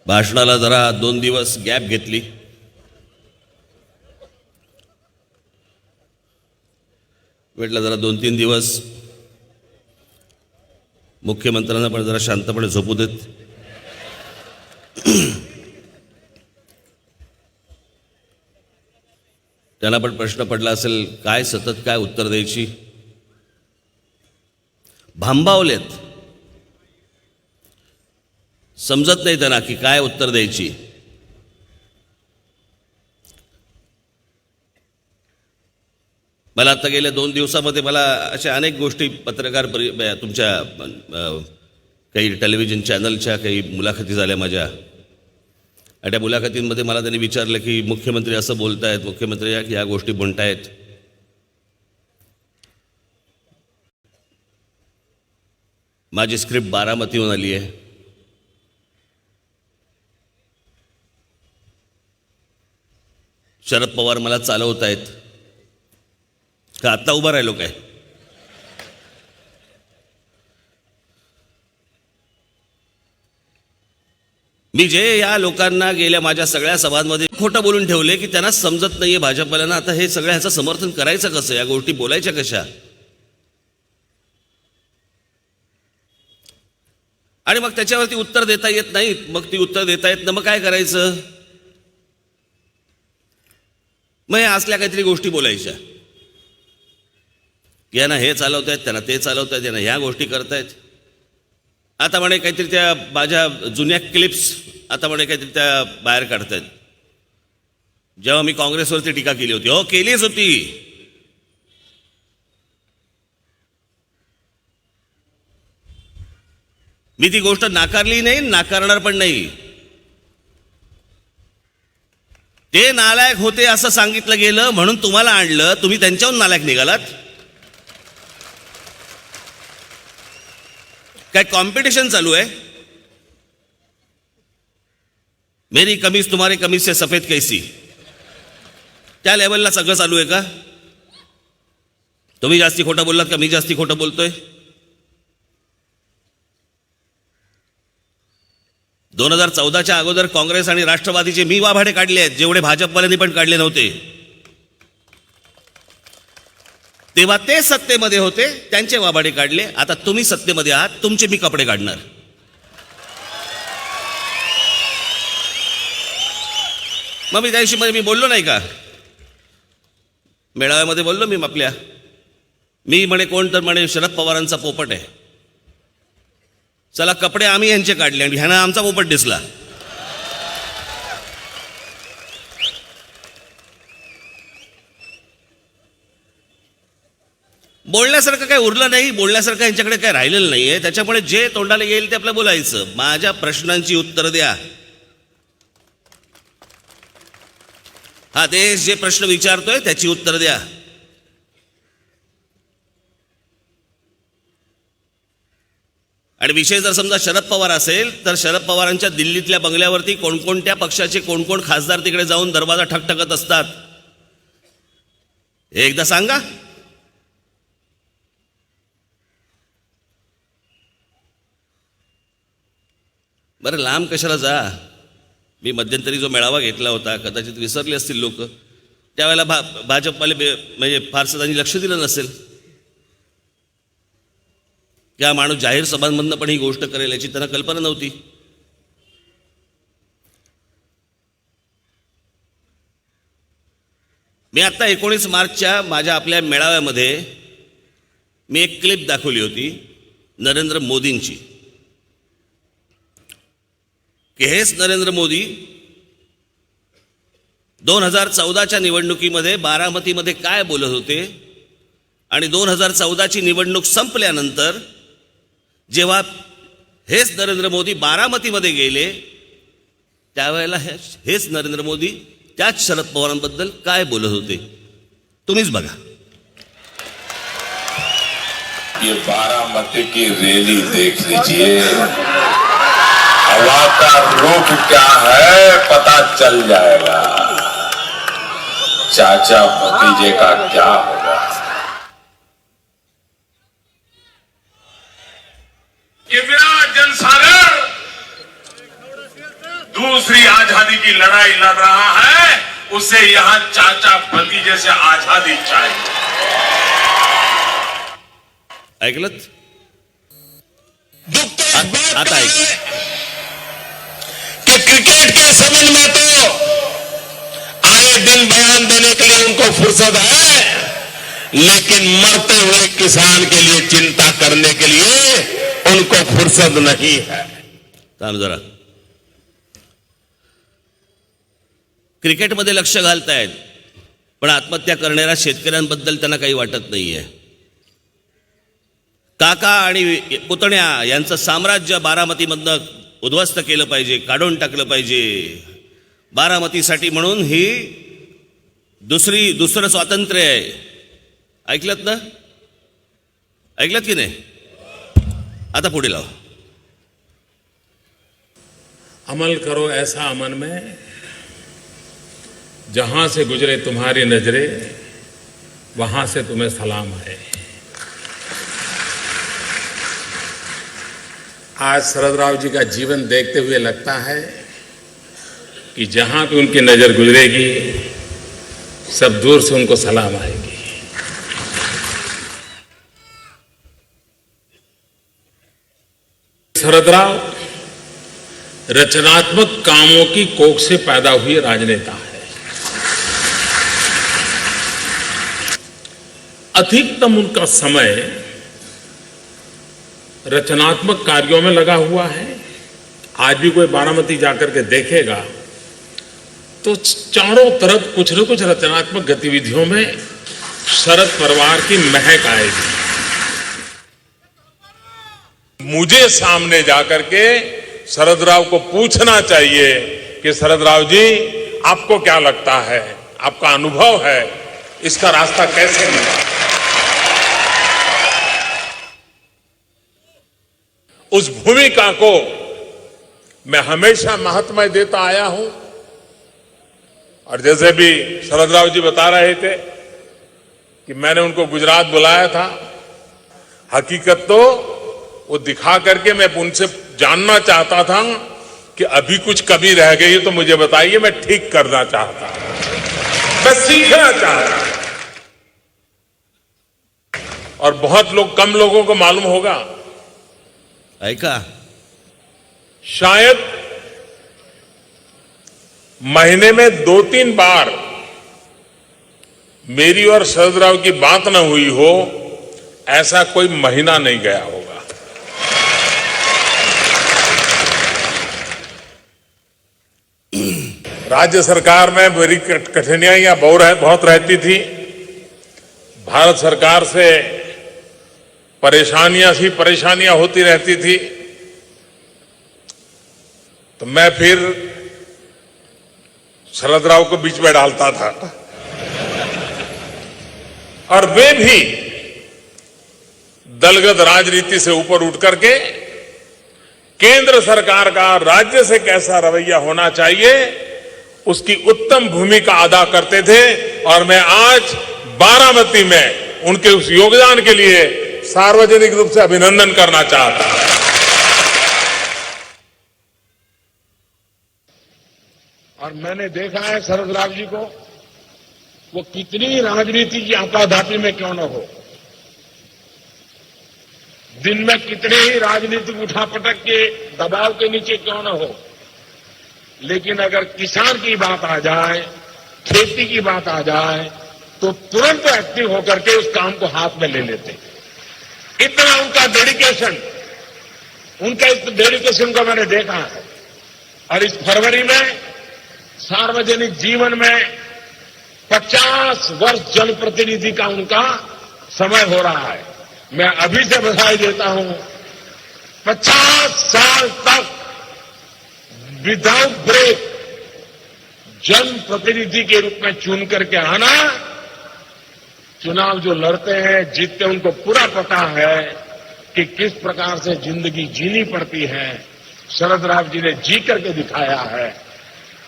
भाषणाला जरा 2 दिवस गॅप घेतली. म्हटलं जरा 2-3 दिवस मुख्यमंत्र्यांना पण जरा शांतपणे झोपू देत. त्यांना पण प्रश्न पडला असेल काय सतत काय उत्तर द्यायची. भांबावलेत, समजत नाही त्यांना की काय उत्तर द्यायची. मला आता गेल्या 2 दिवसामध्ये मला अशा अनेक गोष्टी पत्रकार तुमच्या काही टेलिव्हिजन चॅनलच्या काही मुलाखती झाल्या माझ्या. आणि त्या मुलाखतींमध्ये मला त्यांनी विचारलं की मुख्यमंत्री असं बोलतायत, मुख्यमंत्री या गोष्टी म्हणतायत. माझी स्क्रिप्ट बारामतीहून आली आहे. शरद पवार मला चालवतायत का आत्ता उभा राहिलो काय? मी जे या लोकांना गेल्या माझ्या सगळ्या सभांमध्ये खोटं बोलून ठेवले की त्यांना समजत नाहीये भाजपवाल्यांना आता हे सगळं ह्याचं समर्थन करायचं कसं, या गोष्टी बोलायच्या कशा. आणि मग त्याच्यावरती उत्तर देता येत नाही. मग ती उत्तर देता येत ना, मग काय करायचं? मग हे असल्या काहीतरी गोष्टी बोलायच्या. यांना हे चालवतायत, त्यांना ते चालवतायत, यांना ह्या गोष्टी करतायत. आता म्हणे काहीतरी त्या माझ्या जुन्या क्लिप्स आता म्हणे काहीतरी त्या बाहेर काढतायत. जेव्हा मी काँग्रेसवरती टीका केली होती, हो केलीच होती. मी ती गोष्ट नाकारली नाही, नाकारणार पण नाही. ते नालायक होते असं सांगितलं गेलं म्हणून तुम्हाला आणलं, तुम्ही त्यांच्याहून नालायक निघालात. काय कॉम्पिटिशन चालू आहे? मेरी कमीज तुम्हारे कमीज से सफेद कैसी, त्या लेवलला सगळं चालू आहे का? तुम्ही जास्ती खोटं बोललात का मी जास्ती खोटं बोलतोय? 2014च्या अगोदर काँग्रेस आणि राष्ट्रवादीचे मी वाभाडे काढले आहेत, जेवढे भाजपवाल्यांनी पण काढले नव्हते. तेव्हा ते सत्तेमध्ये होते, त्यांचे वाभाडे काढले. आता तुम्ही सत्तेमध्ये आहात, तुमचे मी कपडे काढणार. मग मी त्या दिवशी मी बोललो नाही का, मेळाव्यामध्ये बोललो मी आपल्या. मी म्हणे कोण तर म्हणे शरद पवारांचा पोपट आहे. चला कपडे आम्ही यांचे काढले आणि ह्यानं आमचा पोपट दिसला. बोलण्यासारखं काय उरलं नाही, बोलण्यासारखं यांच्याकडे काय राहिलेलं नाहीये. त्याच्यामुळे जे तोंडाला येईल ते आपलं बोलायचं. माझ्या प्रश्नांची उत्तर द्या. हा देश जे प्रश्न विचारतोय त्याची उत्तर द्या. आणि विषय जर समजा शरद पवार असेल तर शरद पवारांच्या दिल्लीतल्या बंगल्यावरती कोणकोणत्या पक्षाचे कोण खासदार तिकडे जाऊन दरवाजा ठकठकत असतात हे एकदा सांगा. बरं लांब कशाला जा. मी मध्यंतरी जो मेळावा घेतला होता, कदाचित विसरले असतील लोक, त्यावेळेला भाजपवाले म्हणजे फारसं त्यांनी लक्ष दिलं नसेल. क्या माणूस जाहीर सभांमधनं पण ही गोष्ट करेल याची त्यांना कल्पना नव्हती. मी आता 19 मार्चच्या माझ्या आपल्या मेळाव्यामध्ये मी एक क्लिप दाखवली होती नरेंद्र मोदींची, की हेच नरेंद्र मोदी 2014च्या निवडणुकीमध्ये बारामतीमध्ये काय बोलत होते आणि 2014ची निवडणूक संपल्यानंतर जेव्हा हेच नरेंद्र मोदी बारामतीमध्ये गेले त्यावेळेला हेच नरेंद्र मोदी त्याच शरद पवारांबद्दल काय बोलत होते. तुम्हीच बघा. ये बारामती की रैली देख लीजिए, हवा का रुख क्या है पता चल जाएगा. चाचा भतीजे का क्या होगा. ये मेरा जनसागर दूसरी आजादी की लड़ाई लड़ रहा है, उसे यहां चाचा भतीजे से आजादी चाहिए। ऐकलत? दुख तो इस बात आता का है है कि क्रिकेट के संबंध में तो आए दिन बयान देने के लिए उनको फुर्सत है, लेकिन मरते हुए किसान के लिए चिंता करने के लिए उनको फुर्सत नहीं है। थांब जरा. क्रिकेटमध्ये लक्ष घालतायत, पण आत्महत्या करणाऱ्या शेतकऱ्यांबद्दल त्यांना काही वाटत नाहीये. काका आणि पुतण्या यांचं साम्राज्य बारामतीमधनं उद्ध्वस्त केलं पाहिजे, काढून टाकलं पाहिजे. बारामतीसाठी म्हणून ही दुसरं स्वातंत्र्य आहे. ऐकलत ना? ऐकलत की नाही? आता पुढे लाव. अमल करो ऐसा अमन में, जहां से गुजरे तुम्हारी नजरें वहां से तुम्हें सलाम है। आज शरद राव जी का जीवन देखते हुए लगता है कि जहां भी उनकी नजर गुजरेगी सब दूर से उनको सलाम आएगी। शरद राव रचनात्मक कामों की कोख से पैदा हुए राजनेता है। अधिकतम उनका समय रचनात्मक कार्यों में लगा हुआ है। आज भी कोई बारामती जाकर के देखेगा तो चारों तरफ कुछ न कुछ रचनात्मक गतिविधियों में शरद परिवार की महक आएगी। मुझे सामने जाकर के शरद राव को पूछना चाहिए कि शरद राव जी आपको क्या लगता है, आपका अनुभव है, इसका रास्ता कैसे मिला। उस भूमिका को मैं हमेशा महत्व देता आया हूं। और जैसे भी शरद राव जी बता रहे थे कि मैंने उनको गुजरात बुलाया था, हकीकत तो वो दिखा करके मैं उनसे जानना चाहता था कि अभी कुछ कमी रह गई तो मुझे बताइए, मैं ठीक करना चाहता, मैं सीखना चाहता। और बहुत लोग, कम लोगों को मालूम होगा, ऐका शायद महीने में 2-3 बार मेरी और शरद राव की बात न हुई हो, ऐसा कोई महीना नहीं गया होगा। राज्य सरकार में मेरी कठिनाइयां बहुत रहती थी। भारत सरकार से परेशानियां होती रहती थी। तो मैं फिर शरद राव को बीच में डालता था और वे भी दलगत राजनीति से ऊपर उठ करके केंद्र सरकार का राज्य से कैसा रवैया होना चाहिए उसकी उत्तम भूमिका अदा करते थे। और मैं आज बारामती में उनके उस योगदान के लिए सार्वजनिक रूप से अभिनंदन करना चाहता हूं। और मैंने देखा है शरद राव जी को, वो कितनी राजनीति की आपाधापी में क्यों न हो, दिन में कितने ही राजनीतिक उठापटक के दबाव के नीचे क्यों न हो, लेकिन अगर किसान की बात आ जाए, खेती की बात आ जाए, तो तुरंत एक्टिव होकर के उस काम को हाथ में ले लेते। इतना उनका डेडिकेशन, उनका इस डेडिकेशन को मैंने देखा है। और इस फरवरी में सार्वजनिक जीवन में 50 वर्ष जनप्रतिनिधि का उनका समय हो रहा है। मैं अभी से बधाई देता हूं। 50 साल तक विदाउट ब्रेक जनप्रतिनिधि के रूप में चुन करके आना, चुनाव जो लड़ते हैं, जीतते, उनको पूरा पता है कि किस प्रकार से जिंदगी जीनी पड़ती है। शरद राव जी ने जी करके दिखाया है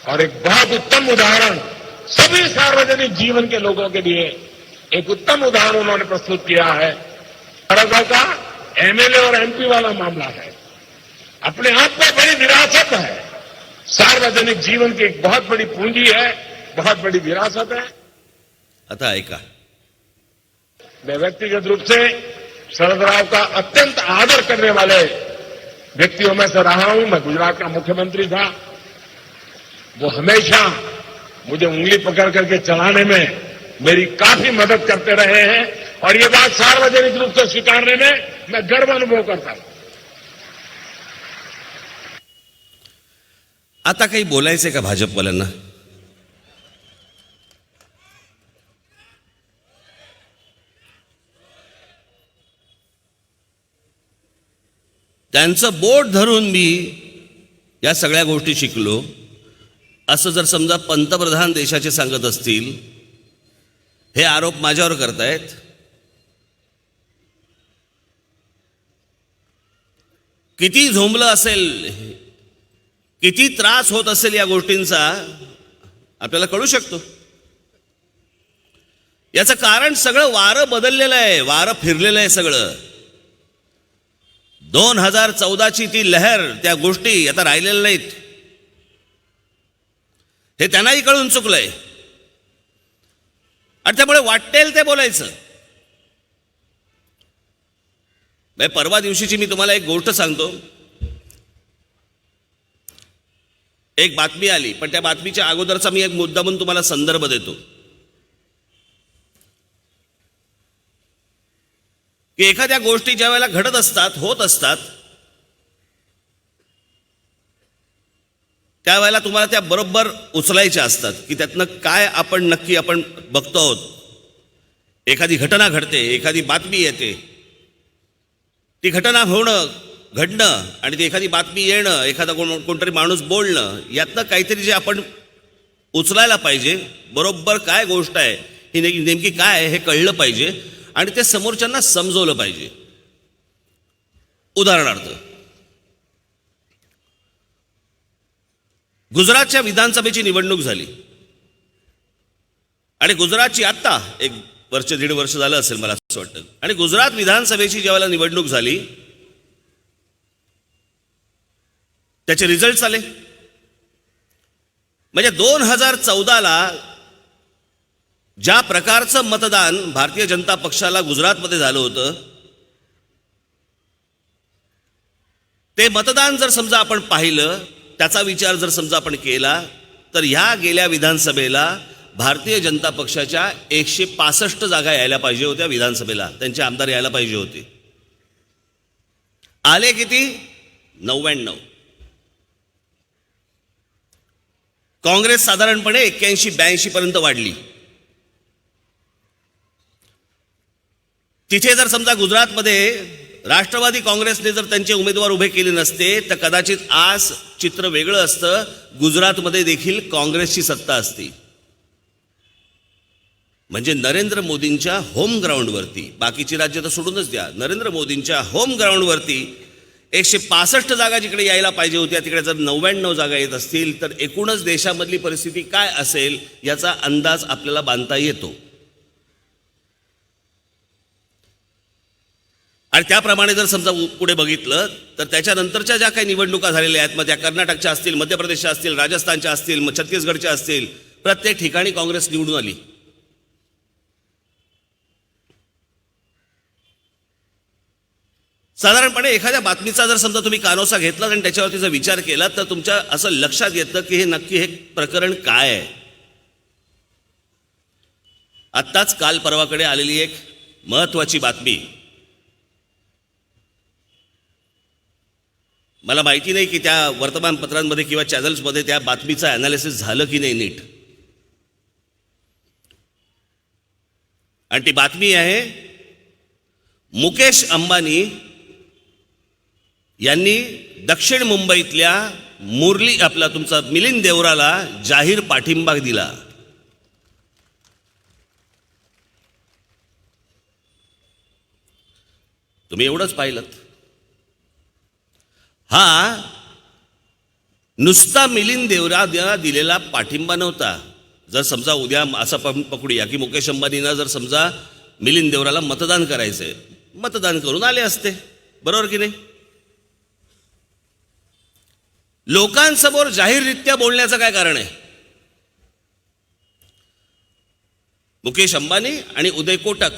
और एक बहुत उत्तम उदाहरण सभी सार्वजनिक जीवन के लोगों के लिए एक उत्तम उदाहरण उन्होंने प्रस्तुत किया है। शरद राव का एमएलए और एमपी वाला मामला है, अपने आप में बड़ी विरासत है। सार्वजनिक जीवन की एक बहुत बड़ी पूंजी है, बहुत बड़ी विरासत है। आता ऐका, मैं व्यक्तिगत रूप से शरद राव का अत्यंत आदर करने वाले व्यक्तियों में से रहा हूं। मैं गुजरात का मुख्यमंत्री था। वो हमेशा मुझे उंगली पकड़ करके चलाने में मेरी काफी मदद करते रहे हैं और ये बात सार्वजनिक रूप से स्वीकारने में मैं गर्व अनुभव करता हूं। आता काही बोलायचंय का भाजपवाल्यांना? त्यांचं बोट धरून मी या सगळ्या गोष्टी शिकलो असं जर समजा पंतप्रधान देशाचे सांगत असतील, हे आरोप माझ्यावर करतायत, किती झोंबलं असेल, किती त्रास होत असेल या गोष्टींचा आपल्याला कळू शकतो. याचं कारण सगळं वारं बदललेलं आहे, वारं फिरलेलं आहे सगळं. 2014ची ती लहर, त्या गोष्टी आता राहिलेल्या नाहीत. हे त्यांनाही कळून चुकलंय आणि त्यामुळे वाटेल ते बोलायचं. परवा दिवशीची मी तुम्हाला एक गोष्ट सांगतो. एक बातमी आली, पण त्या बातमीच्या अगोदरचा मी एक मुद्दा म्हणून तुम्हाला संदर्भ देतो की एखाद्या गोष्टी ज्या वेळेला घडत असतात, होत असतात, त्यावेळेला तुम्हाला त्या बरोबर उचलायच्या असतात की त्यातनं काय आपण नक्की आपण बघतो आहोत. एखादी घटना घडते, एखादी बातमी येते, ती घटना होणं, घडणं आणि ती एखादी बातमी येणं, एखादा कोणतरी माणूस बोलणं, यातनं काहीतरी जे आपण उचलायला पाहिजे, बरोबर काय गोष्ट आहे, ही नेमकी काय आहे हे कळलं पाहिजे आणि ते समोरच्यांना समजवलं पाहिजे. उदाहरणार्थ, गुजरातच्या विधानसभेची निवडणूक झाली आणि गुजरातची आत्ता एक वर्ष, दीड वर्ष झालं असेल मला असं वाटतं. आणि गुजरात विधानसभेची ज्यावेळेला निवडणूक झाली, त्याचे रिझल्ट आले. म्हणजे 2014ला ज्या प्रकारचं मतदान भारतीय जनता पक्षाला गुजरातमध्ये झालं होतं, ते मतदान जर समजा आपण पाहिलं, त्याचा विचार जर समजा आपण केला, तर ह्या गेल्या विधानसभेला भारतीय जनता पक्षाच्या 165 जागा यायला पाहिजे होत्या विधानसभेला, त्यांचे आमदार यायला पाहिजे होते. आले किती? 99. काँग्रेस साधारणपणे 81-82 पर्यंत वाढली. तिथे जर समजा गुजरातमध्ये राष्ट्रवादी काँग्रेसने जर त्यांचे उमेदवार उभे केले नसते, तर कदाचित आज चित्र वेगळं असतं. गुजरातमध्ये देखील काँग्रेसची सत्ता असती. म्हणजे नरेंद्र मोदींच्या होम ग्राउंडवरती, बाकीची राज्य तर सोडूनच द्या, नरेंद्र मोदींच्या होम ग्राउंडवरती 165 जागा जिकडे यायला पाहिजे होत्या, तिकडे जर 99 जागा येत असतील, तर एकूणच देशामधली परिस्थिती काय असेल याचा अंदाज आपल्याला बांधता येतो. आणि त्याप्रमाणे जर समजा पुढे बघितलं, तर त्याच्यानंतरच्या ज्या काही निवडणुका झालेल्या आहेत, मग त्या कर्नाटकच्या असतील, मध्य प्रदेशच्या असतील, राजस्थानच्या असतील, मग छत्तीसगडच्या असतील, प्रत्येक ठिकाणी काँग्रेस निवडून आली. साधारणपणे एखाद्या बातमीचा जर समजा तुम्ही कानोसा घेतला आणि त्याच्यावरती जर विचार केला, तर तुमच्या असं लक्षात येतं की हे नक्की हे प्रकरण काय आहे. आत्ताच काल परवाकडे आलेली एक महत्वाची बातमी, मला माहिती नाही की त्या वर्तमानपत्रांमध्ये किंवा चॅनल्समध्ये त्या बातमीचं ॲनालिसिस झालं की नाही नीट. आणि ती बातमी आहे, मुकेश अंबानी यांनी दक्षिण मुंबईतल्या मुरली आपला तुमचा मिलिंद देवराला जाहीर पाठिंबा दिला. तुम्ही एवढंच पाहिलं. हा नुसता मिलिंद देवराला दिलेला पाठिंबा नव्हता. जर समजा उद्या असं पकडूया की मुकेश अंबानींना जर समजा मिलिंद देवराला मतदान करायचंय, मतदान करून आले असते, बरोबर की नाही. लोकांसमोर जाहीररित्या बोलण्याचं काय कारण आहे? मुकेश अंबानी आणि उदय कोटक,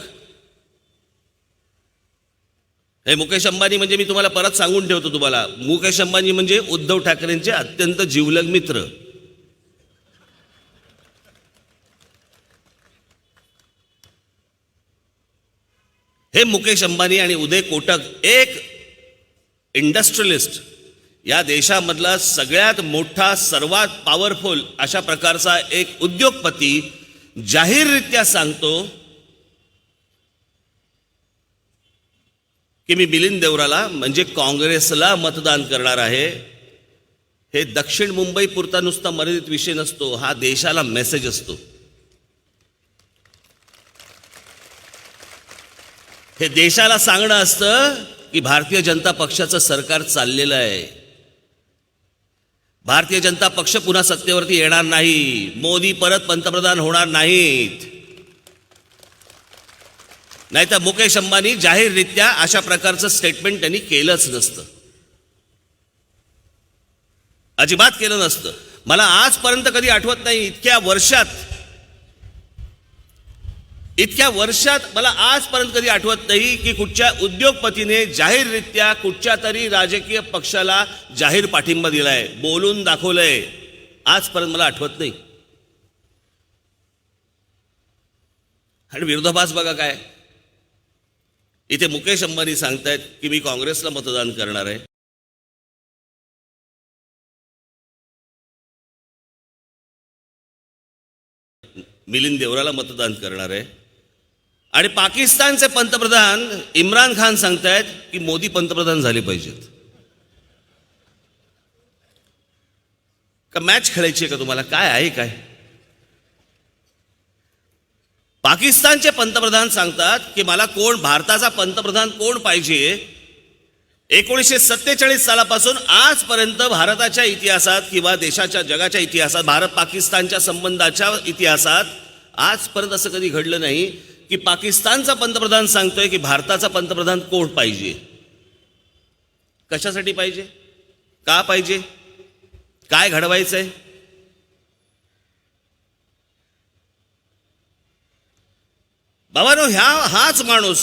हे मुकेश अंबानी म्हणजे मी तुम्हाला परत सांगून ठेवतो तुम्हाला, मुकेश अंबानी म्हणजे उद्धव ठाकरेंचे अत्यंत जिवलग मित्र. हे मुकेश अंबानी आणि उदय कोटक एक इंडस्ट्रियलिस्ट, या देशामधला सगळ्यात मोठा सर्वात पॉवरफुल अशा प्रकारचा एक उद्योगपती जाहीररित्या सांगतो की मी मिलिंद देवराला म्हणजे काँग्रेसला मतदान करणार आहे. हे दक्षिण मुंबई पुरता नुसता मर्यादित विषय नसतो, हा देशाला मेसेज असतो. हे देशाला सांगणं असतं की भारतीय जनता पक्षाचं सरकार चाललेलं आहे, भारतीय जनता पक्ष पुन्हा सत्तेवरती येणार नाही, मोदी परत पंतप्रधान होणार नाहीत. नाहीतर मुकेश अंबानी जाहीररित्या अशा प्रकारचं स्टेटमेंट त्यांनी केलंच नसतं, अजिबात केलं नसतं. मला आजपर्यंत कधी आठवत नाही, इतक्या वर्षात मला आजपर्यंत कधी आठवत नाही की कुठच्या उद्योगपतीने जाहीररित्या कुठच्या तरी राजकीय पक्षाला जाहीर पाठिंबा दिलाय, बोलून दाखवलंय. आजपर्यंत मला आठवत नाही. आणि विरोधाभास बघा काय, इथे मुकेश अंबानी सांगतायत की मी काँग्रेसला मतदान करणार आहे, मिलिंद देवराला मतदान करणार आहे, आणि पाकिस्तानचे पंतप्रधान इम्रान खान सांगतायत की मोदी पंतप्रधान झाले पाहिजेत. का मॅच खेळायची आहे का तुम्हाला? काय आहे काय? पाकिस्तानचे पंतप्रधान सांगतात की मला भारताचा पंतप्रधान कोण पाहिजे. 1947 सालापासून आजपर्यंत भारताच्या इतिहासात किंवा देशाच्या जगाच्या इतिहासात, भारत पाकिस्तानच्या संबंधाच्या इतिहासात आजपर्यंत असं कधी घडलं नाही की पाकिस्तानचा पंतप्रधान सांगतोय की भारताचा पंतप्रधान कोण पाहिजे. कशासाठी पाहिजे? का पाहिजे? काय घडवायचंय? बाबांनो, हाच माणूस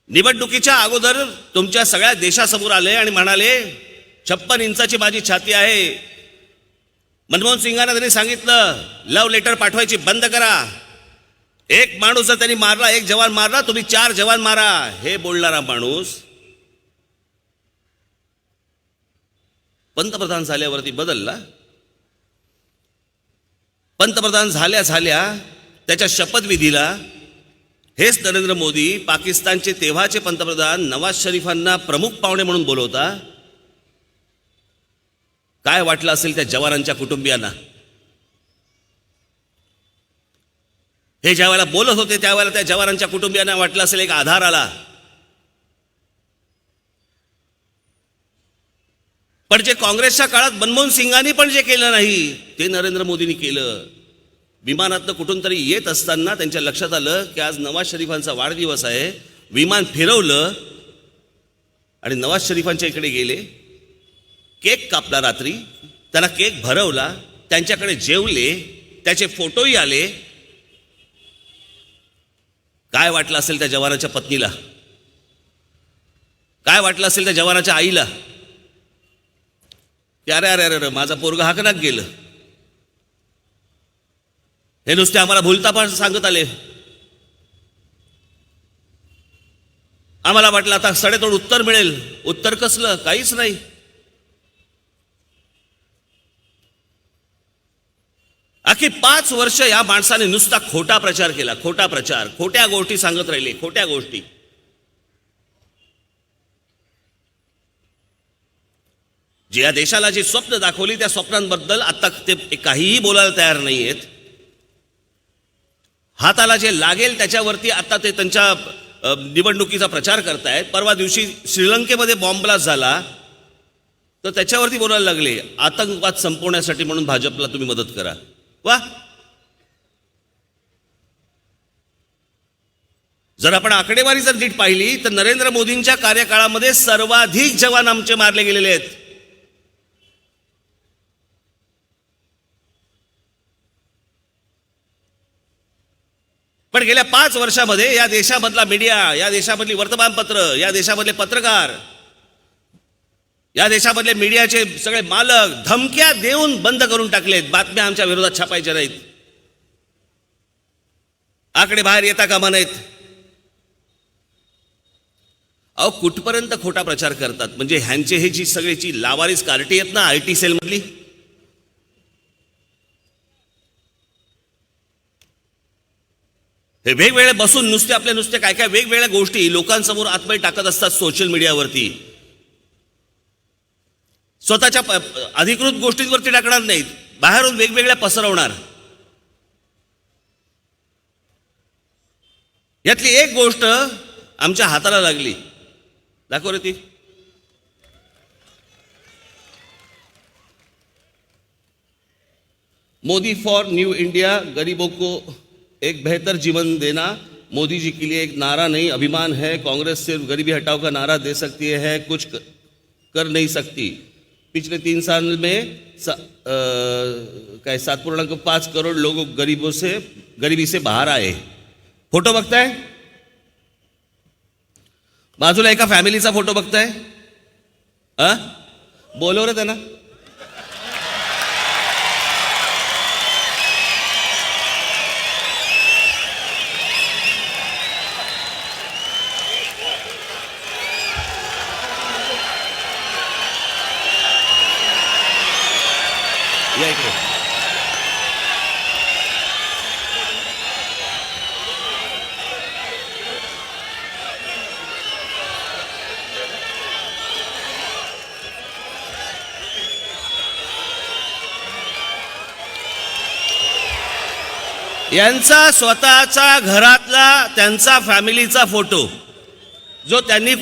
निवडणुकीच्या अगोदर तुमच्या सगळ्या देशासमोर आले आणि म्हणाले 56 इंचाची माझी छाती आहे. मनमोहन सिंगांना त्यांनी सांगितलं लव्ह लेटर पाठवायची बंद करा, एक माणूस जर त्यांनी मारला, एक जवान मारला, तुम्ही 4 जवान मारा. हे बोलणारा माणूस पंतप्रधान झाल्यावरती बदलला. पंतप्रधान झाल्या त्याच्या शपथविधीला हेच नरेंद्र मोदी पाकिस्तानचे तेव्हाचे पंतप्रधान नवाज शरीफांना प्रमुख पाहुणे म्हणून बोलवता. काय वाटलं असेल त्या जवानांच्या कुटुंबियांना? हे ज्या वेळेला बोलत होते त्यावेळेला त्या जवानांच्या कुटुंबियांना वाटलं असेल एक आधार आला. पण जे काँग्रेसच्या काळात मनमोहन सिंगांनी पण जे केलं नाही ते नरेंद्र मोदींनी केलं. विमानातनं कुठून तरी येत असताना त्यांच्या लक्षात आलं की आज नवाज शरीफांचा वाढदिवस आहे. विमान फिरवलं आणि नवाज शरीफांच्या इकडे गेले, केक कापला, रात्री त्यांना केक भरवला, त्यांच्याकडे जेवले, त्याचे फोटोही आले. काय वाटलं असेल त्या जवानाच्या पत्नीला? काय वाटलं असेल त्या जवानाच्या आईला की अरे अरे अरे माझा पोरगा हाकनाक गेलं. हे नुसते आम्हाला भूलता पण सांगत आले. आम्हाला वाटलं आता सडेतोड उत्तर मिळेल. उत्तर कसलं? काहीच नाही. अख्खी 5 वर्ष या माणसाने नुसता खोटा प्रचार केला, खोटा प्रचार, खोट्या गोष्टी सांगत राहिले, खोट्या गोष्टी. जे या देशाला जी स्वप्न दाखवली त्या स्वप्नांबद्दल आता ते काहीही बोलायला तयार नाहीयेत. हाताला जे लागेल त्याच्यावरती आता ते त्यांच्या निवडणुकीचा प्रचार करतायत. परवा दिवशी श्रीलंकेमध्ये बॉम्ब ब्लास्ट झाला तर त्याच्यावरती बोलायला लागले आतंकवाद संपवण्यासाठी म्हणून भाजपला तुम्ही मदत करा. वा, जर आपण आकडेवारी जर नीट पाहिली तर नरेंद्र मोदींच्या कार्यकाळामध्ये सर्वाधिक जवान आमचे मारले गेलेले आहेत. पण गेल्या 5 वर्षामध्ये या देशामधला मीडिया, या देशामधली वर्तमानपत्र, या देशामधले पत्रकार, या देशामधले मीडियाचे सगळे मालक धमक्या देऊन बंद करून टाकलेत. बातम्या आमच्या विरोधात छापायच्या नाहीत, आकडे बाहेर येता कामा नाहीत. अहो, कुठपर्यंत खोटा प्रचार करतात? म्हणजे ह्यांचे हे जी सगळीची लावारीस कार्टी आहेत ना, IT सेल मधली, हे वेगवेगळे बसून नुसते काय काय वेगवेगळ्या गोष्टी लोकांसमोर आतमध्ये टाकत असतात सोशल मीडियावरती. स्वतःच्या अधिकृत गोष्टींवरती टाकणार नाहीत, बाहेरून वेगवेगळ्या पसरवणार. यातली एक गोष्ट आमच्या हाताला लागली. दाखव रे ती. मोदी फॉर न्यू इंडिया, गरीबों को एक बेहतर जीवन देना मोदी जी के लिए एक नारा नहीं अभिमान है. कांग्रेस सिर्फ गरीबी हटाओ का नारा दे सकती है, कुछ कर नहीं सकती. पिछले 3 साल में 7.5 करोड़ लोग गरीबी से बाहर आए. फोटो बघताय, बाजूला एका फॅमिलीचा फोटो बघताय. बोलव रे त्यांना. या इकडे. यांचा स्वतःचा घरातला त्यांचा फॅमिलीचा फोटो जो त्यांनी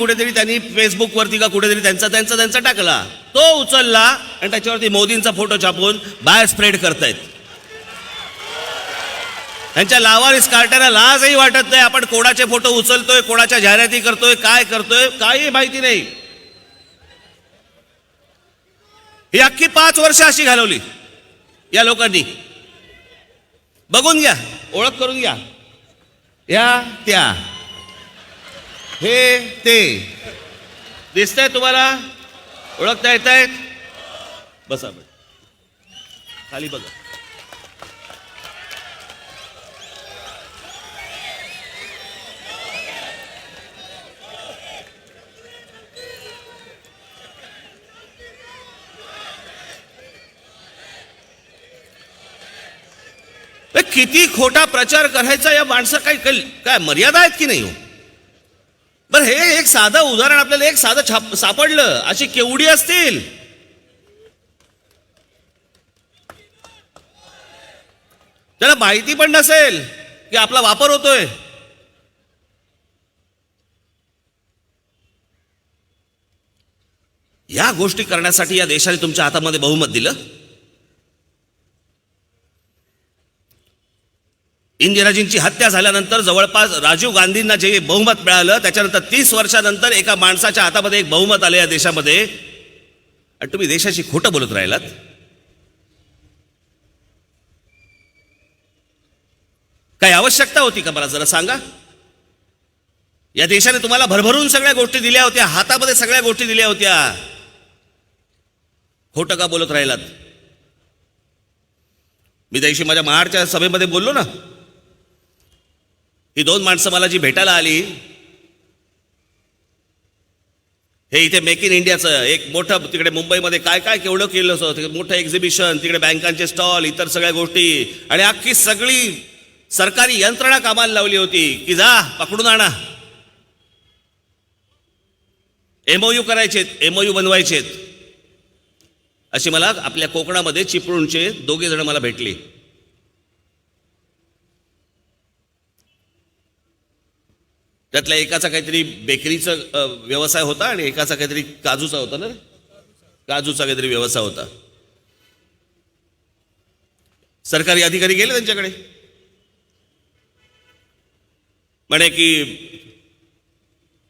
फेसबुकवरती का कुठेतरी त्यांचा टाकला, तो उचलला आणि त्याच्यावरती मोदींचा फोटो छापून बाहेर स्प्रेड करतायत. त्यांच्या लावारिस कार्ट्यांना लाजही वाटत नाही. आपण कोणाचे फोटो उचलतोय, कोणाच्या जाहिराती करतोय, काय करतोय, काही माहिती नाही. ही अख्खी 5 वर्ष अशी घालवली या लोकांनी. बघून घ्या, ओळख करून घ्या. या त्या, हे ते दिसतंय तुम्हाला, ओळखता येत आहेत. बसा खाली बघा. किती खोटा प्रचार करायचा या माणसा, काय मर्यादा आहेत की नाही हो? बरं, हे एक साधं उदाहरण आपल्याला एक साधं सापडलं, अशी केवढी असतील. त्याला माहिती पण नसेल की आपला वापर होतोय. या गोष्टी करण्यासाठी या देशाने तुमच्या हातामध्ये बहुमत दिलं. इंदिराजींची हत्या झाल्यानंतर जवळपास राजीव गांधींना जे बहुमत मिळालं, त्याच्यानंतर 30 वर्षानंतर एका माणसाच्या हातामध्ये एक बहुमत आले या देशामध्ये, आणि तुम्ही देशाची खोटं बोलत राहिलात. काय आवश्यकता होती का? मला जरा सांगा. या देशाने तुम्हाला भरभरून सगळ्या गोष्टी दिल्या होत्या, हातामध्ये सगळ्या गोष्टी दिल्या होत्या. खोटं का बोलत राहिलात? मी त्यादिवशी माझ्या महाडच्या सभेमध्ये बोललो ना, ही 2 माणसं मला जी भेटायला आली, हे इथे मेक इन इंडियाचं एक मोठं, तिकडे मुंबईमध्ये काय काय केवढं केलं होतं, मोठं एक्झिबिशन, तिकडे बँकांचे स्टॉल, इतर सगळ्या गोष्टी, आणि अख्खी सगळी सरकारी यंत्रणा कामाला लावली होती की जा पकडून आणा, MOU करायचेत, MOU बनवायचेत. अशी मला आपल्या कोकणामध्ये चिपळूणचे 2 जण मला भेटली. त्यातल्या एकाचा काहीतरी बेकरीचा व्यवसाय होता आणि एकाचा काहीतरी काजूचा होता ना, काजूचा काहीतरी व्यवसाय होता. सरकारी अधिकारी गेले त्यांच्याकडे, म्हणे की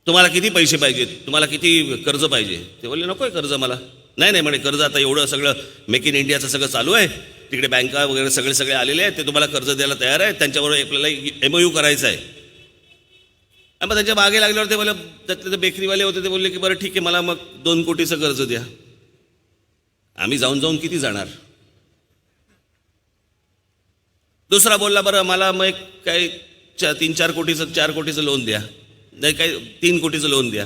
तुम्हाला किती पैसे पाहिजेत, तुम्हाला किती कर्ज पाहिजे. ते बोलले नकोय कर्ज मला. नाही म्हणे, कर्ज आता एवढं सगळं मेक इन इंडियाचं सगळं चालू आहे, तिकडे बँका वगैरे सगळे आलेले आहेत, ते तुम्हाला कर्ज द्यायला तयार आहेत, त्यांच्याबरोबर आपल्याला MOU करायचा आहे. आणि मग त्यांच्या मागे लागल्यावर ते मला त्यातले बेकरीवाले होते, ते बोलले की बरं ठीक आहे, मला मग 2 कोटीचं कर्ज द्या. आम्ही जाऊन किती जाणार. दुसरा बोलला बरं मला मग काही 3-4 कोटीचं 4 कोटीचं लोन द्या, नाही काही 3 कोटीचं लोन द्या.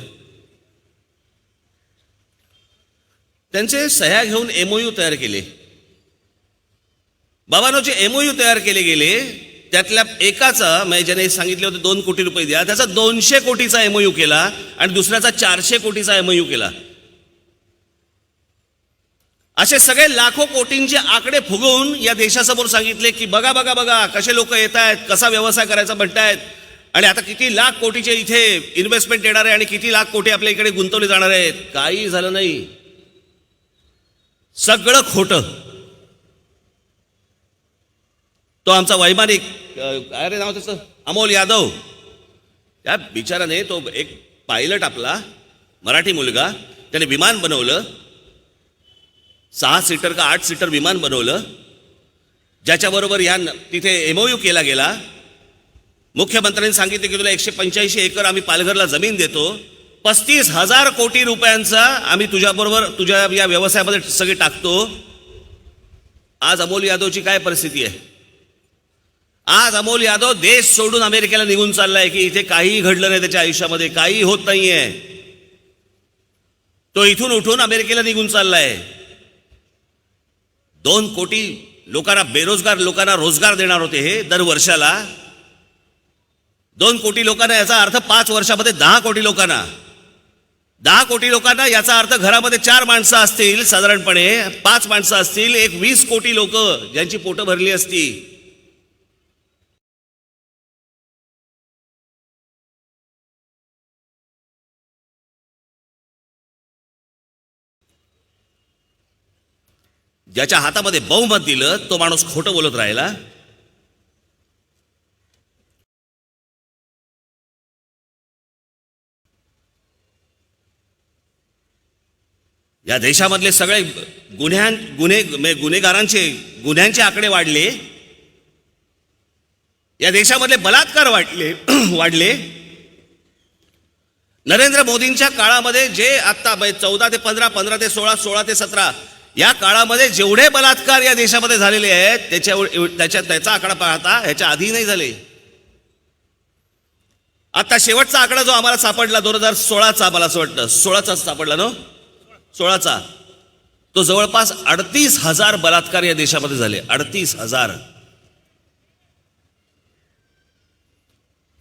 त्यांचे सह्या घेऊन MOU तयार केले. बाबांनो, जे MOU तयार केले गेले त्यातल्या एकाचा म्हणजे ज्याने सांगितले होते 2 कोटी रुपये द्या, त्याचा 200 कोटीचा MOU केला आणि दुसऱ्याचा 400 कोटीचा MOU केला. असे सगळे लाखो कोटींचे आकडे फुगवून या देशासमोर सांगितले की बघा बघा बघा कसे लोक येत आहेत, कसा व्यवसाय करायचा म्हणतायत, आणि आता किती लाख कोटीचे इथे इन्व्हेस्टमेंट येणार आहे आणि किती लाख कोटी आपल्या इकडे गुंतवले जाणार आहेत. काही झालं नाही, सगळं खोटं. तो आमचा वैमानिक काय रे नाव त्याचं, अमोल यादव, त्या बिचाराने, तो एक पायलट आपला मराठी मुलगा, त्याने विमान बनवलं, 6 सीटर का 8 सीटर विमान बनवलं, ज्याच्याबरोबर या तिथे MOU केला गेला. मुख्यमंत्र्यांनी सांगितले की तुला 185 एकर आम्ही पालघरला जमीन देतो, 35,000 कोटी रुपयांचा आम्ही तुझ्याबरोबर तुझ्या या व्यवसायामध्ये सगळे टाकतो. आज अमोल यादवची काय परिस्थिती आहे. आज अमोल यादव देश सोडून अमेरिकेला निघून चाललाय की इथे काही घडलं नाही, त्याच्या आयुष्यामध्ये काही होत नाहीये. तो इथून उठून अमेरिकेला निघून चाललाय. 2 कोटी लोकांना, बेरोजगार लोकांना रोजगार देणार होते हे दर वर्षाला. 2 कोटी लोकांना, याचा अर्थ 5 वर्षामध्ये 10 कोटी लोकांना. 10 कोटी लोकांना याचा अर्थ घरामध्ये 4 माणसं असतील साधारणपणे, 5 माणसं असतील, एक 20 कोटी लोक ज्यांची पोटं भरली असती. ज्याच्या हातामध्ये बहुमत दिलं तो माणूस खोटं बोलत राहिला. या देशामधले सगळे गुन्ह्यांचे आकडे वाढले. या देशामधले बलात्कार वाढले. नरेंद्र मोदींच्या काळामध्ये जे आता 14 ते 15, 15 ते 16, 16 ते 17 या काळामध्ये जेवढे बलात्कार या देशामध्ये झालेले आहेत त्याचा आकडा पाहता ह्याच्या आधी नाही झाले. आता शेवटचा आकडा जो आम्हाला सापडला 2016चा, मला असं वाटतं 16चा सापडला ना, 16चा, तो जवळपास 38,000 बलात्कार या देशामध्ये झाले. 38,000.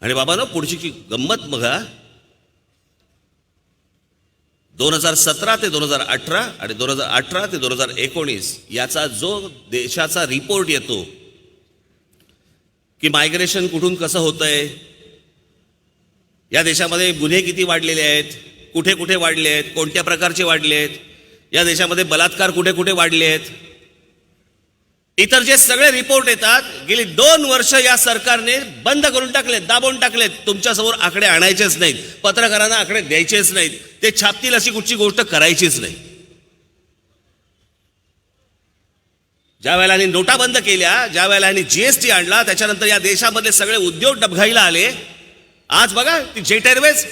आणि बाबांनो, पुढची गंमत बघा, 2017 ते 2018 आणि 2018 ते 2019 याचा जो देशाचा रिपोर्ट येतो की मायग्रेशन कुठून कसं होतंय, या देशामध्ये गुन्हे किती वाढलेले आहेत, कुठे कुठे वाढले आहेत, कोणत्या प्रकारचे वाढले आहेत, या देशामध्ये बलात्कार कुठे कुठे वाढले आहेत, इतर जे सगळे रिपोर्ट येतात, गेली 2 वर्ष या सरकारने बंद करून टाकलेत, दाबून टाकलेत. तुमच्यासमोर आकडे आणायचेच नाहीत, पत्रकारांना आकडे द्यायचेच नाहीत, ते छापतील अशी कुठची गोष्ट करायचीच नाही. ज्या वेळेला यांनी नोटा बंद केल्या, ज्या वेळेला यांनी GST आणला, त्याच्यानंतर या देशामधले सगळे उद्योग डबघाईला आले. आज बघा ती जेट एअरवेज,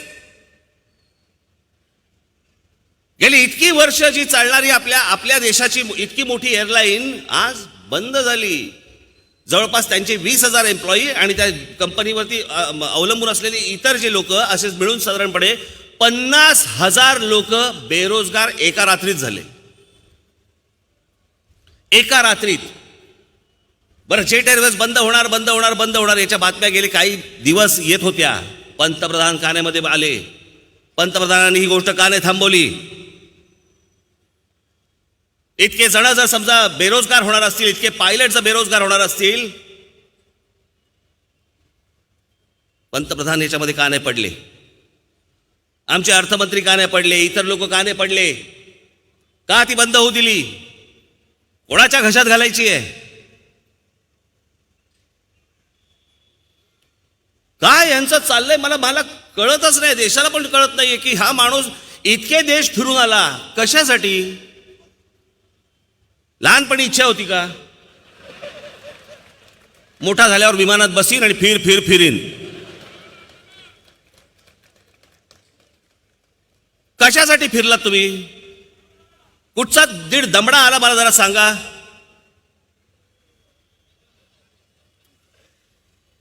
गेली इतकी वर्ष जी चालणारी आपल्या देशाची इतकी मोठी एअरलाईन आज बंद झाली. जवळपास त्यांचे 20,000 एम्प्लॉई आणि त्या कंपनीवरती अवलंबून असलेले इतर जे लोक, असेच मिळून साधारणपणे 50,000 लोक बेरोजगार एका रात्रीत झाले. एका रात्रीत. बरं, जेट एअरवेज बंद होणार याच्या बातम्या गेले काही दिवस येत होत्या. पंतप्रधान कानेमध्ये आले, पंतप्रधानांनी ही गोष्ट का नाही थांबवली. इतके जण जर समजा बेरोजगार होणार असतील, इतके पायलट जर बेरोजगार होणार असतील, पंतप्रधान याच्यामध्ये का नाही पडले, आमचे अर्थमंत्री का नाही पडले, इतर लोक का नाही पडले, का ती बंद होऊ दिली, कोणाच्या घशात घालायची आहे, काय यांचं चाललंय मला कळतच नाही. देशाला पण कळत नाहीये की हा माणूस इतके देश फिरून आला कशासाठी. लहानपणी इच्छा होती का, मोठा झाल्यावर विमानात बसीन आणि फिरीन. कशासाठी फिरलात तुम्ही? कुठचा दीड दमडा आला मला जरा सांगा.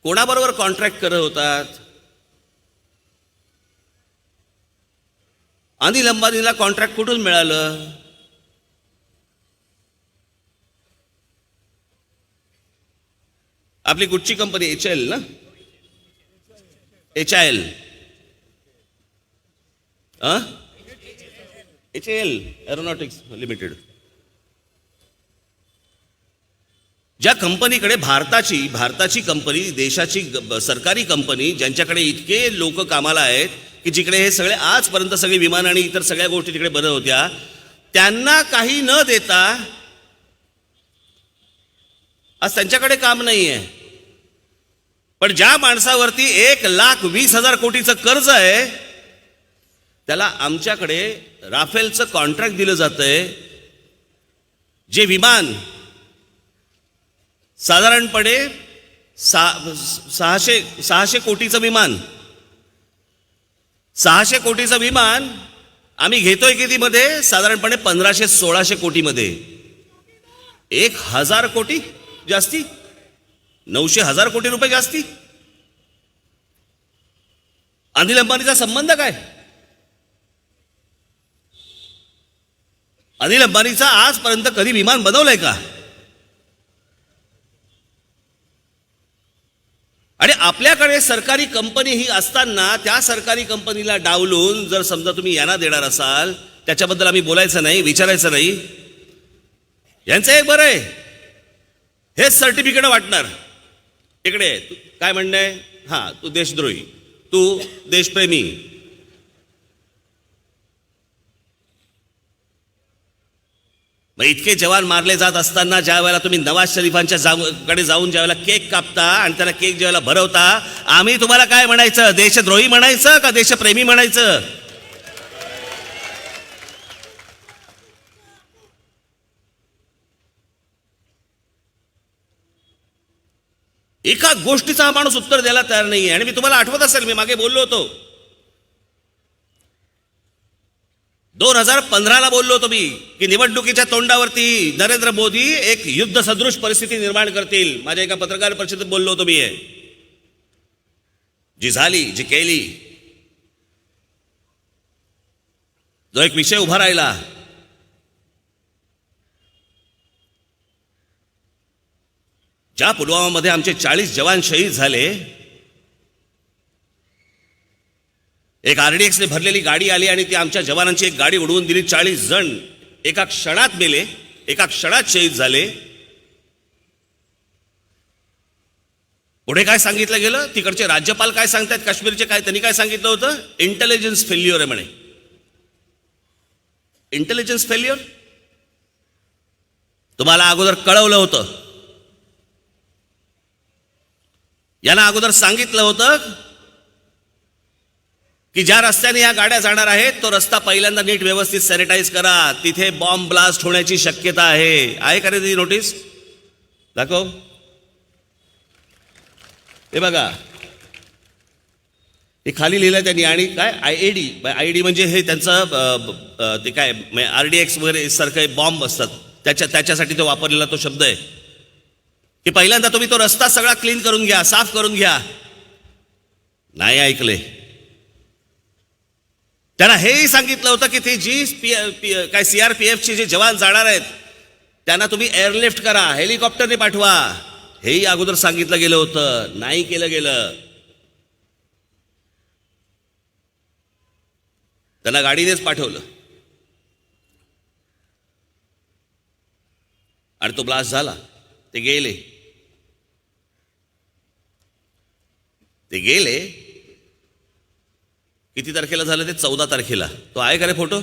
कोणाबरोबर कॉन्ट्रॅक्ट करत होतात? अनिल अंबानीला कॉन्ट्रॅक्ट कुठून मिळालं? आपली कुठची कंपनी? HIL ना? HIL HIL aeronautics limited. ज्या कंपनीकडे भारताची कंपनी, देशाची सरकारी कंपनी, ज्यांच्याकडे इतके लोक कामाला आहेत की जिकडे हे सगळे आजपर्यंत सगळे विमान आणि इतर सगळ्या गोष्टी तिकडे बनत होत्या, त्यांना काही न देता आज त्यांच्याकडे काम नाहीये. पण ज्या माणसावरती 1,20,000 कोटीचं कर्ज आहे त्याला आमच्याकडे राफेलचं कॉन्ट्रॅक्ट दिलं जातंय. जे विमान साधारणपणे 600 कोटीचं विमान, 600 कोटीचं विमान आम्ही घेतोय कितीमध्ये? साधारणपणे 1500-1600 कोटीमध्ये. 1,000 कोटी जास्ती, 900,000 कोटी रुपये जास्ती. अनिल अंबानीचा संबंध काय? अनिल अंबानीचा आजपर्यंत कधी विमान बनवलंय का? आणि आपल्याकडे सरकारी कंपनी ही असताना त्या सरकारी कंपनीला डावलून जर समजा तुम्ही यांना देणार असाल, त्याच्याबद्दल आम्ही बोलायचं नाही, विचारायचं नाही. यांचं एक बरं आहे, हेच सर्टिफिकेट वाटणार. इकडे तू काय म्हणणं आहे? हां, तू देशद्रोही, तू देशप्रेमी. मग इतके जवान मारले जात असताना ज्या वेळेला तुम्ही नवाज शरीफांच्या कडे जाऊन ज्या वेळेला केक कापता आणि त्याला केक ज्या वेळेला भरवता, आम्ही तुम्हाला काय म्हणायचं? देशद्रोही म्हणायचं का देशप्रेमी म्हणायचं? एका गोष्टीचा हा माणूस उत्तर द्यायला तयार नाहीये. आणि मी तुम्हाला आठवत असेल, मी मागे बोललो होतो, 2015ला बोललो होतो मी की निवडणुकीच्या तोंडावरती नरेंद्र मोदी एक युद्ध सदृश परिस्थिती निर्माण करतील. माझ्या एका पत्रकार परिषदेत बोललो होतो मी. जी झाली, जी केली, जो एक विषय उभा राहिला, ज्या पुलवामामध्ये आमचे 40 जवान शहीद झाले, एक RDX ने भरलेली गाडी आली आणि ती आमच्या जवानांची एक गाडी उडवून दिली. 40 जण एका क्षणात मेले, एका क्षणात शहीद झाले. पुढे काय सांगितलं गेलं? तिकडचे राज्यपाल काय सांगतात, काश्मीरचे काय, त्यांनी काय सांगितलं होतं? इंटेलिजन्स फेल्युअर आहे म्हणे. इंटेलिजन्स फेल्युअर तुम्हाला अगोदर कळवलं होतं, यांना अगोदर सांगितलं होतं की ज्या रस्त्याने या गाड्या जाणार आहेत तो रस्ता पहिल्यांदा नीट व्यवस्थित सॅनिटाईज करा, तिथे बॉम्ब ब्लास्ट होण्याची शक्यता आहे. आहे का रे ती नोटीस? दाखव. हे बघा, हे खाली लिहिलं त्यांनी. आणि काय IED म्हणजे हे त्यांचं ते काय RDX वगैरे सारखे बॉम्ब असतात, त्याच्यासाठी तो वापरलेला तो शब्द आहे की पहिल्यांदा तुम्ही तो रस्ता सगळा क्लीन करून घ्या, साफ करून घ्या. नाही ऐकले. त्यांना हेही सांगितलं होतं की ते काय CRPFचे जे जवान जाणार आहेत त्यांना तुम्ही एअरलिफ्ट करा, हेलिकॉप्टरने पाठवा. हेही अगोदर सांगितलं गेलं होतं, नाही केलं गेलं. त्यांना गाडीनेच पाठवलं आणि तो ब्लास्ट झाला. ते गेले. किती तारखेला झालं ते? 14 तारखेला. तो आहे का रे फोटो?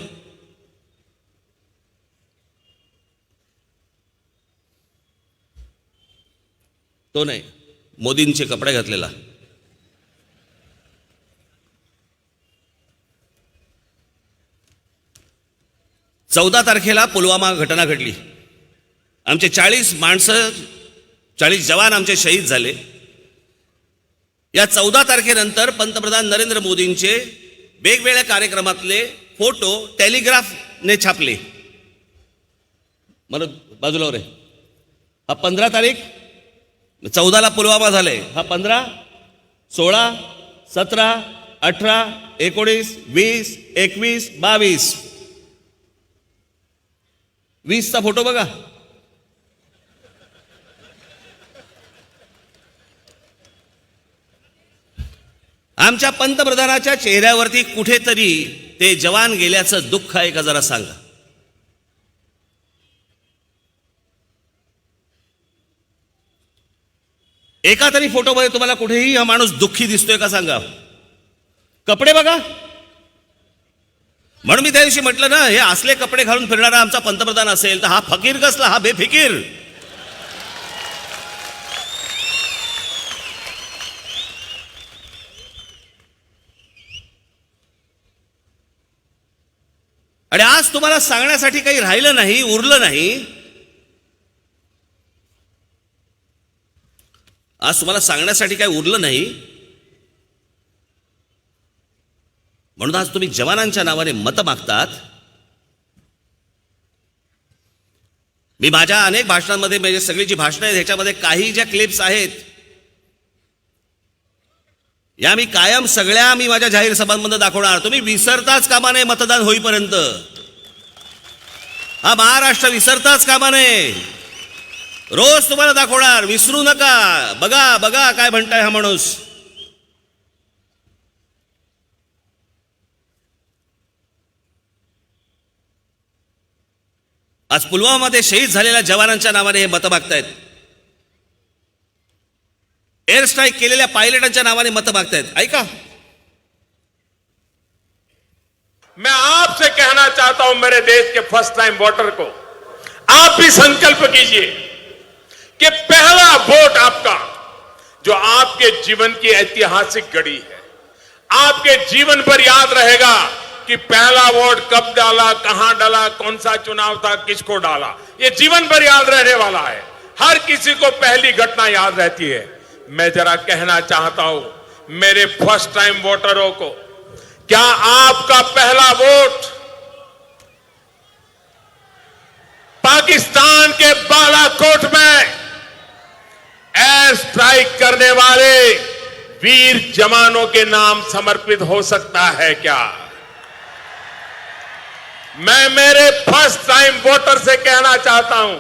तो नाही, मोदींचे कपडे घातलेला. चौदा तारखेला पुलवामा घटना घडली. आमचे 40 माणसं 40 जवान आमचे शहीद झाले. या 14 तारखेनंतर पंतप्रधान नरेंद्र मोदींचे वेगवेगळ्या कार्यक्रमातले फोटो टेलिग्राफने छापले. मला बाजूला रे, हा 15 तारीख, 14ला पुलवामा झाले, हा 15, 16, 17, 18, 19, 20, 21, 22, 20चा फोटो बघा. आमच्या पंतप्रधानाच्या चेहऱ्यावरती कुठेतरी ते जवान गेल्याचं दुःख आहे का जरा सांगा. एका तरी फोटोमध्ये तुम्हाला कुठेही हा माणूस दुःखी दिसतोय का सांगा. कपडे बघा. म्हणून मी त्या दिवशी म्हटलं ना, हे असले कपडे घालून फिरणारा आमचा पंतप्रधान असेल तर हा फकीर कसला, हा बेफिकीर. आणि आज तुम्हाला सांगण्यासाठी काही राहिलं नाही, उरलं नाही. आज तुम्हाला सांगण्यासाठी काही उरलं नाही, म्हणून आज तुम्ही जवानांच्या नावाने मतं मागतात. मी माझ्या अनेक भाषणांमध्ये, म्हणजे सगळी जी भाषणं आहेत ह्याच्यामध्ये काही ज्या क्लिप्स आहेत या मी कायम सगळ्या मी माझ्या जाहीर सभांमध्ये दाखवणार. तुम्ही विसरताच कामा नये मतदान होईपर्यंत. हा महाराष्ट्र विसरताच कामा नये. रोज तुम्हाला दाखवणार, विसरू नका. बघा बघा काय म्हणताय हा माणूस. आज पुलवामामध्ये शहीद झालेल्या जवानांच्या नावाने हे मतं मागतायत. एअर स्ट्राईक केलेल्या पायलटांच्या नावाने मतं मागतायत. ऐका, मैं आपसे कहना चाहता हूं मेरे देश के फर्स्ट टाइम वोटर को, आप भी संकल्प कीजिए कि पहला वोट आपका, जो आपके जीवन की ऐतिहासिक घड़ी है, आपके जीवन पर याद रहेगा कि पहला वोट कब डाला, कहां डाला, कौन सा चुनाव था, किसको डाला. ये जीवन भर याद रहने वाला है. हर किसी को पहली घटना याद रहती है. मैं जरा कहना चाहता हूं मेरे फर्स्ट टाइम वोटरों को, क्या आपका पहला वोट पाकिस्तान के बालाकोट में एयर स्ट्राइक करने वाले वीर जवानों के नाम समर्पित हो सकता है क्या? मैं मेरे फर्स्ट टाइम वोटर से कहना चाहता हूं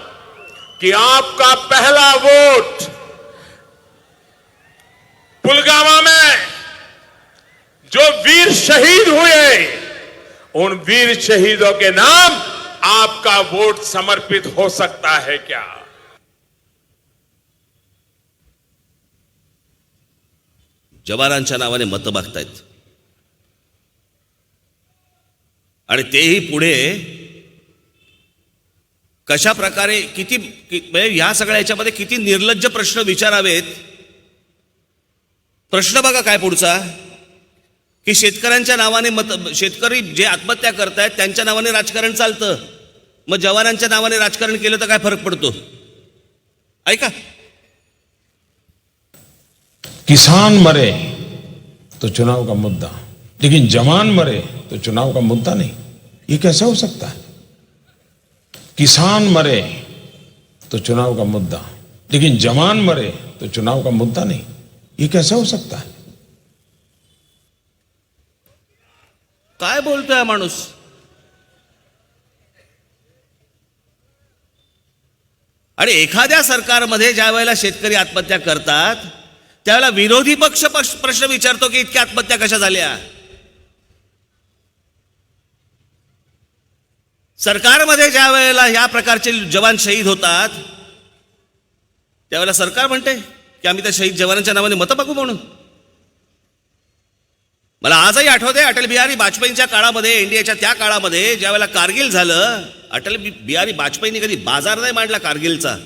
कि आपका पहला वोट पुलवामा में जो वीर शहीद हुए, उन वीर शहीदों के नाम आपका वोट समर्पित हो सकता है क्या? जवानांच्या नावाने मतं मागतायत. आणि तेही पुढे कशा प्रकारे म्हणजे ह्या सगळ्या याच्यामध्ये किती निर्लज्ज प्रश्न विचारावेत. प्रश्न बघा काय पुढचा, की शेतकऱ्यांच्या नावाने शेतकरी जे आत्महत्या करतायत त्यांच्या नावाने राजकारण चालतं, मग जवानांच्या नावाने राजकारण केलं तर काय फरक पडतो. ऐका, किसान मरे तो चुनाव का मुद्दा, लेकिन जवान मरे तो चुनाव का मुद्दा नहीं. ये कैसे हो सकता है? किसान मरे तो चुनाव का मुद्दा, लेकिन जवान मरे तो चुनाव का मुद्दा नहीं. ये कैसे हो सकता है? काय बोलतोय माणूस. आणि एखाद्या सरकारमध्ये ज्या वेळेला शेतकरी आत्महत्या करतात त्यावेळेला विरोधी पक्ष प्रश्न विचारतो की इतक्या आत्महत्या कशा झाल्या. सरकारमध्ये ज्या वेळेला या प्रकारचे जवान शहीद होतात त्यावेळेला सरकार म्हणते की आम्ही त्या शहीद जवानांच्या नावाने मतं मागू म्हणून. मला आजही आठवते अटल बिहारी वाजपेयींच्या काळामध्ये, एनडीएच्या त्या काळामध्ये ज्या वेळेला कारगिल झालं, अटल बिहारी वाजपेयींनी कधी बाजार नाही मांडला कारगिलचा.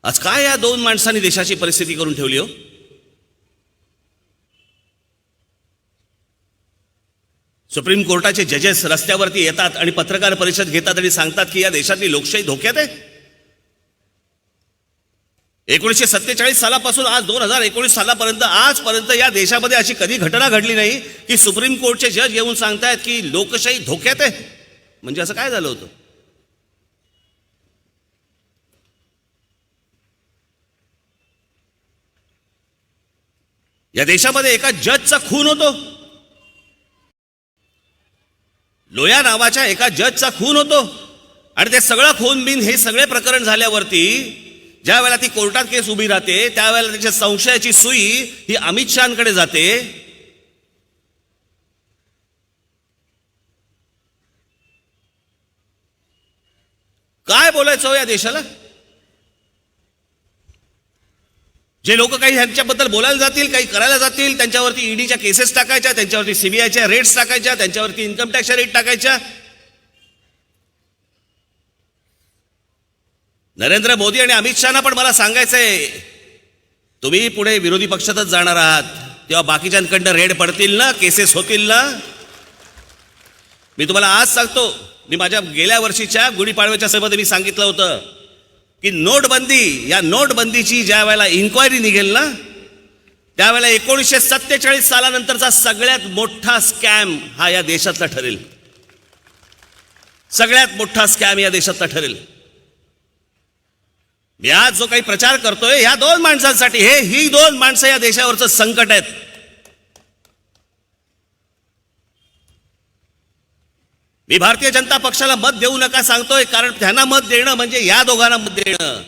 आज काय या दोन माणसांनी देशाची परिस्थिती करून ठेवली हो. सुप्रीम कोर्टाचे जजेस रस्त्यावरती येतात आणि पत्रकार परिषद घेतात आणि सांगतात की या देशातली लोकशाही धोक्यात आहे. 1947 सालापासून आज 2019 सालापर्यंत आजपर्यंत या देशामध्ये अशी कधी घटना घडली नाही की सुप्रीम कोर्टचे जज येऊन सांगतायत की लोकशाही धोक्यात आहे. म्हणजे असं काय झालं होतं? या देशामध्ये एका जजचा खून होतो. लोया नावाच्या एका जजचा खून होतो आणि ते सगळं खून बिन हे सगळे प्रकरण झाल्यावरती ज्या वेळेला ती कोर्टात केस उभी राहते त्यावेळेला त्याच्या संशयाची सुई ही अमित शहाकडे जाते. काय बोलायचं हो या देशाला? जे लोक काही ह्यांच्याबद्दल बोलायला जातील, काही करायला जातील, त्यांच्यावरती ईडीच्या केसेस टाकायच्या, त्यांच्यावरती सीबीआयच्या रेट्स टाकायच्या, त्यांच्यावरती इन्कम टॅक्सच्या रेट टाकायच्या. नरेंद्र मोदी आणि अमित शहाना पण मला सांगायचंय, तुम्ही पुढे विरोधी पक्षातच जाणार आहात तेव्हा बाकीच्यांकडनं रेड पडतील ना, केसेस होतील ना. मी तुम्हाला आज सांगतो, मी माझ्या गेल्या वर्षीच्या गुढीपाडव्याच्या सभेमध्ये मी सांगितलं होतं की नोटबंदी, या नोटबंदीची ज्या वेळेला इन्क्वायरी निघेल ना त्यावेळेला 1947 सालानंतरचा सगळ्यात मोठा स्कॅम हा या देशातला ठरेल. सगळ्यात मोठा स्कॅम या देशातला ठरेल. मी आज जो काही प्रचार करतोय ह्या दोन माणसांसाठी, ही दोन माणसं या देशावरचं संकट आहेत. मी भारतीय जनता पक्षाला मत देऊ नका सांगतोय कारण त्यांना मत देणं म्हणजे या दोघांना मत देणं.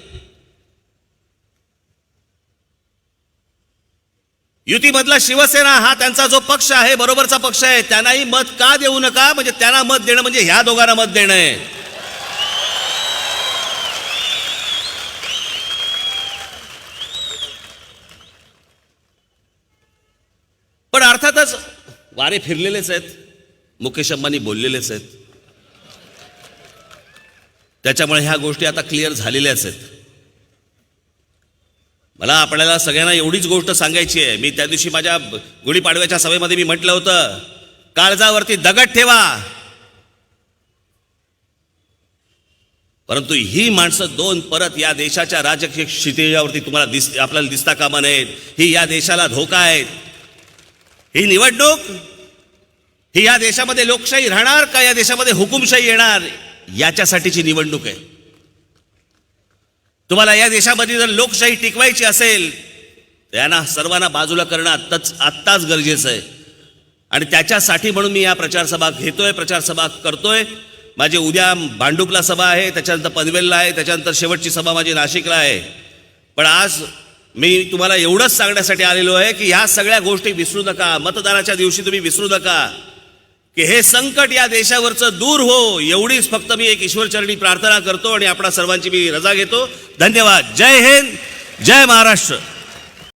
युतीमधला शिवसेना हा त्यांचा जो पक्ष आहे, बरोबरचा पक्ष आहे, त्यांनाही मत का देऊ नका म्हणजे त्यांना मत देणं म्हणजे ह्या दोघांना मत देणं आहे. पण अर्थातच वारे फिरलेलेच आहेत, मुकेश अंबानी बोललेलेच आहेत, त्याच्यामुळे ह्या गोष्टी आता क्लिअर झालेल्याच आहेत. मला आपल्याला सगळ्यांना एवढीच गोष्ट सांगायची आहे. मी त्या दिवशी माझ्या गुढीपाडव्याच्या सभेमध्ये मी म्हटलं होतं, काळजावरती दगड ठेवा, परंतु ही माणसं दोन परत या देशाच्या राजकीय क्षितिजावरती तुम्हाला आपल्याला दिसता कामा नयेत. ही या देशाला धोका आहेत. ही निवडणूक ही या देशामध्ये लोकशाही राहणार का या देशामध्ये हुकुमशाही येणार याच्यासाठीची निवडणूक आहे. तुम्हाला या देशामध्ये जर लोकशाही टिकवायची असेल त्यांना सर्वांना बाजूला करणं आत्ताच गरजेचं आहे. आणि त्याच्यासाठी म्हणून मी या प्रचारसभा घेतोय, प्रचारसभा करतोय. माझी उद्या भांडुपला सभा आहे, त्याच्यानंतर पनवेलला आहे, त्याच्यानंतर शेवटची सभा माझी नाशिकला आहे. पण आज मी तुम्हाला एवढंच सांगण्यासाठी आलेलो आहे की ह्या सगळ्या गोष्टी विसरू नका. मतदानाच्या दिवशी तुम्ही विसरू नका की हे संकट या देशावरचं दूर हो, एवढीच फक्त मी एक ईश्वरचरणी प्रार्थना करतो आणि आपणा सर्वांची मी रजा घेतो. धन्यवाद. जय हिंद, जय महाराष्ट्र.